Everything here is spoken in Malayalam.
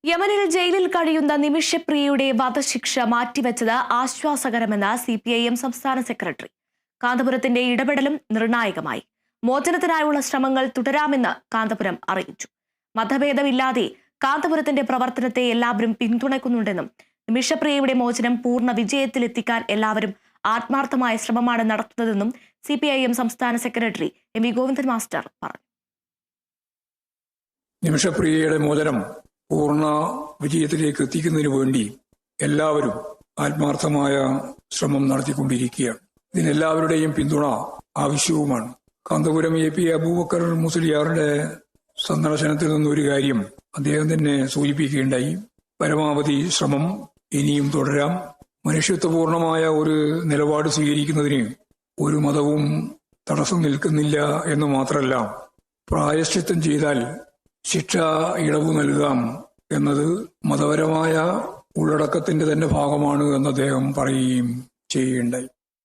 യമനിൽ ജയിലിൽ കഴിയുന്ന നിമിഷപ്രിയയുടെ വധശിക്ഷ മാറ്റിവെച്ചത് ആശ്വാസകരമെന്ന് CPIM സംസ്ഥാന സെക്രട്ടറി. കാന്തപുരത്തിന്റെ ഇടപെടലും നിർണായകമായി. മോചനത്തിനായുള്ള ശ്രമങ്ങൾ തുടരാമെന്ന് കാന്തപുരം അറിയിച്ചു. മതഭേദമില്ലാതെ കാന്തപുരത്തിന്റെ പ്രവർത്തനത്തെ എല്ലാവരും പിന്തുണയ്ക്കുന്നുണ്ടെന്നും നിമിഷപ്രിയയുടെ മോചനം പൂർണ്ണ വിജയത്തിലെത്തിക്കാൻ എല്ലാവരും ആത്മാർത്ഥമായ ശ്രമമാണ് നടത്തുന്നതെന്നും CPIM സംസ്ഥാന സെക്രട്ടറി MV ഗോവിന്ദൻ മാസ്റ്റർ പറഞ്ഞു. നിമിഷപ്രിയയുടെ മോചനം പൂർണ്ണ വിജയത്തിലേക്ക് എത്തിക്കുന്നതിന് വേണ്ടി എല്ലാവരും ആത്മാർത്ഥമായ ശ്രമം നടത്തിക്കൊണ്ടിരിക്കുകയാണ്. ഇതിനെല്ലാവരുടെയും പിന്തുണ ആവശ്യവുമാണ്. കാന്തപുരം AP അബൂബക്കർ മുസ്ലിയാറുടെ സന്ദർശനത്തിൽ നിന്നൊരു കാര്യം അദ്ദേഹം തന്നെ സൂചിപ്പിക്കുകയുണ്ടായി. പരമാവധി ശ്രമം ഇനിയും തുടരാം. മനുഷ്യത്വപൂർണമായ ഒരു നിലപാട് സ്വീകരിക്കുന്നതിന് ഒരു മതവും തടസ്സം നിൽക്കുന്നില്ല എന്ന് മാത്രമല്ല, പ്രായശ്ചിത്തം ചെയ്താൽ ശിക്ഷ ഇളവ് നൽകാം എന്നത് മതപരമായ ഉള്ളടക്കത്തിന്റെ തന്നെ ഭാഗമാണ് എന്ന് അദ്ദേഹം പറയുകയും ചെയ്യുകയുണ്ടായി.